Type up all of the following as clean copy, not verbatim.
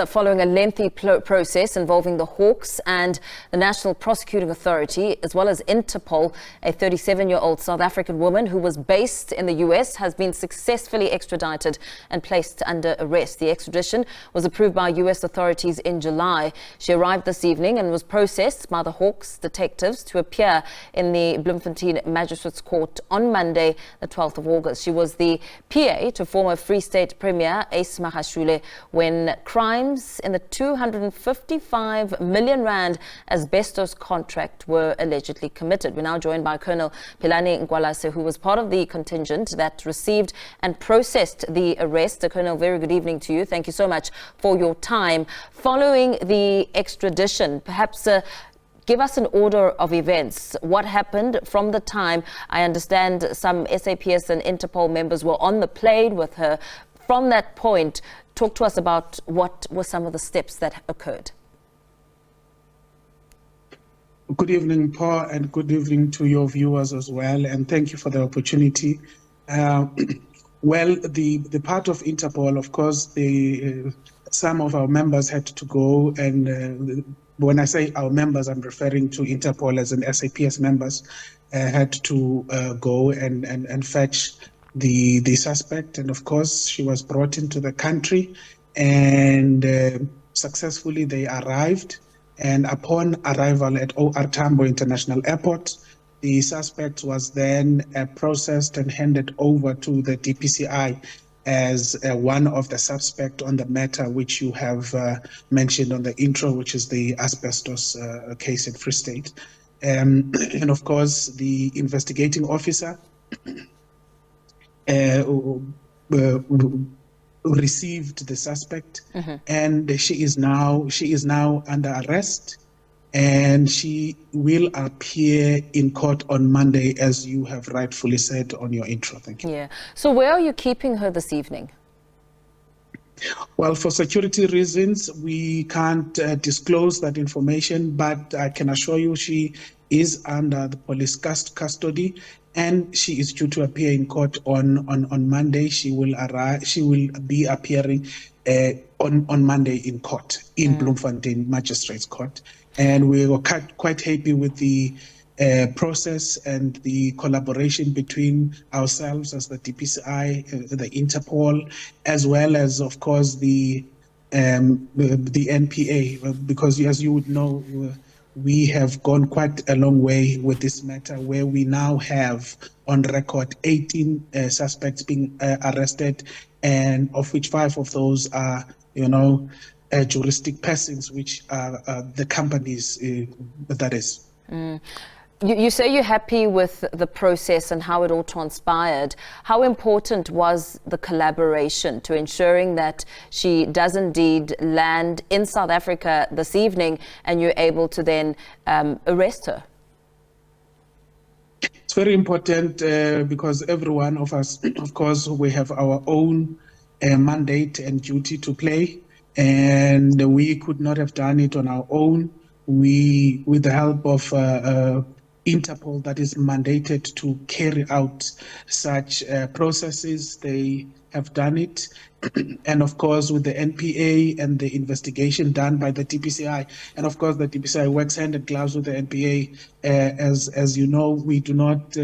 Following a lengthy process involving the Hawks and the National Prosecuting Authority, as well as Interpol, a 37-year-old South African woman who was based in the US has been successfully extradited and placed under arrest. The extradition was approved by US authorities in July. She arrived this evening and was processed by the Hawks detectives to appear in the Bloemfontein Magistrate's Court on Monday, the 12th of August. She was the PA to former Free State Premier Ace Magashule when crimes in the 255 million rand asbestos contract were allegedly committed. We're now joined by Colonel Philani Nkwalase, who was part of the contingent that received and processed the arrest. Colonel, very good evening to you. Thank you so much for your time. Following the extradition, perhaps give us an order of events. What happened from the time? I understand some SAPS and Interpol members were on the plane with her. From that point, talk to us about what were some of the steps that occurred. Good evening, Paul, and good evening to your viewers as well, and thank you for the opportunity. Well, the part of Interpol, of course, some of our members had to go, and when I say our members, I'm referring to Interpol as in SAPS members, had to go and fetch the suspect, and of course she was brought into the country, and successfully they arrived. And upon arrival at OR Tambo International Airport, the suspect was then processed and handed over to the DPCI as one of the suspects on the matter which you have mentioned on the intro, which is the asbestos case in Free State. And of course, the investigating officer received the suspect, and she is now under arrest, and she will appear in court on Monday, as you have rightfully said on your intro. Thank you. Yeah. So where are you keeping her this evening? Well, for security reasons, we can't disclose that information, but I can assure you she is under the police custody, and she is due to appear in court on Monday. She will arrive. She will be appearing on Monday in court in Bloemfontein Magistrate's Court, and we were quite happy with the process and the collaboration between ourselves as the DPCI, the Interpol, as well as, of course, the NPA, because as you would know, we have gone quite a long way with this matter, where we now have on record 18 suspects being arrested, and of which 5 of those are, juristic persons, which are the companies, that is. You say you're happy with the process and how it all transpired. How important was the collaboration to ensuring that she does indeed land in South Africa this evening and you're able to then arrest her? It's very important because every one of us, of course, we have our own mandate and duty to play, and we could not have done it on our own. We, with the help of Interpol, that is mandated to carry out such processes, they have done it. And of course, with the NPA and the investigation done by the DPCI, and of course the DPCI works hand in gloves with the NPA. As you know, we do not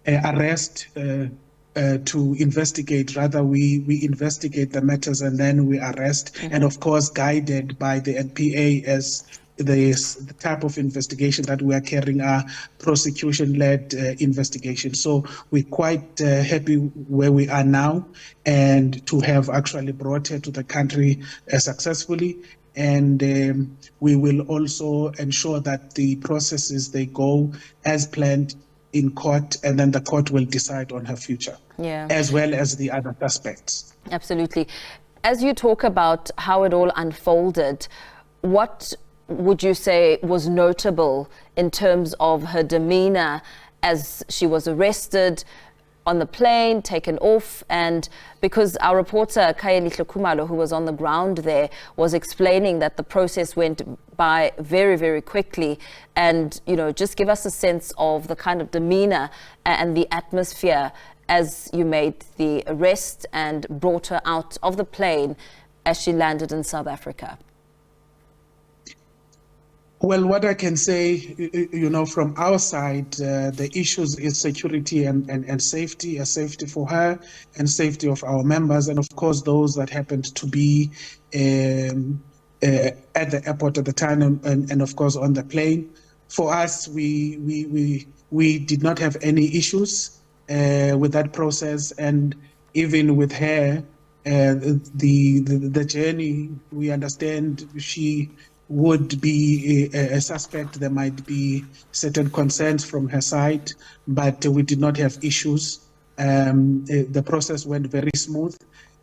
arrest to investigate. Rather, we investigate the matters and then we arrest, and of course guided by the NPA as the type of investigation that we are carrying are prosecution-led investigation. So we're quite happy where we are now, and to have actually brought her to the country successfully. And we will also ensure that the processes, they go as planned in court, and then the court will decide on her future, as well as the other suspects. Absolutely. As you talk about how it all unfolded, what would you say was notable in terms of her demeanor as she was arrested, on the plane, taken off? And because our reporter Kayeli Hlokumalo, who was on the ground there, was explaining that the process went by very, very quickly, and just give us a sense of the kind of demeanor and the atmosphere as you made the arrest and brought her out of the plane as she landed in South Africa? Well, what I can say, from our side, the issues is security and safety, safety for her and safety of our members, and of course those that happened to be at the airport at the time, and of course on the plane. For us, we did not have any issues with that process, and even with her, the journey, we understand she would be a suspect. There might be certain concerns from her side, but we did not have issues. The process went very smooth,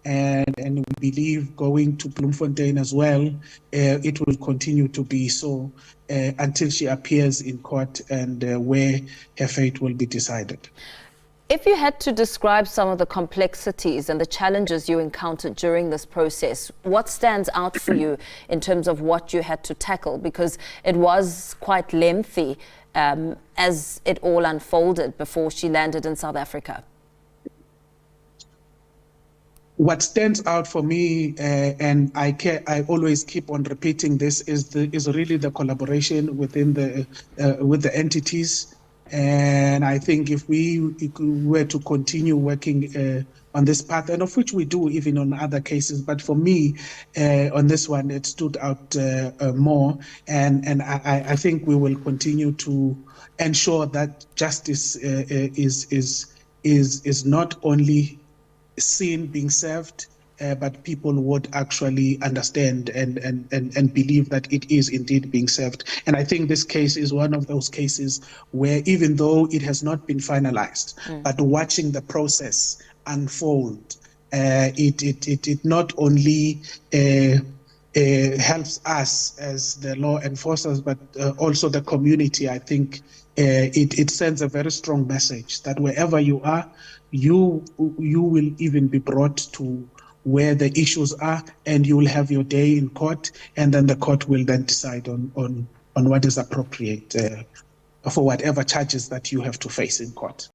and we believe going to Bloemfontein as well, it will continue to be so until she appears in court and where her fate will be decided. If you had to describe some of the complexities and the challenges you encountered during this process, what stands out for you in terms of what you had to tackle? Because it was quite lengthy as it all unfolded before she landed in South Africa. What stands out for me, and I always keep on repeating this, is really the collaboration within with the entities. And I think if we were to continue working on this path, and of which we do even on other cases, but for me, on this one, it stood out more. And I think we will continue to ensure that justice is not only seen being served, but people would actually understand and believe that it is indeed being served. And I think this case is one of those cases where, even though it has not been finalized, but watching the process unfold, it not only helps us as the law enforcers, but also the community. I think it sends a very strong message that wherever you are, you will even be brought to where the issues are, and you will have your day in court, and then the court will then decide on what is appropriate for whatever charges that you have to face in court.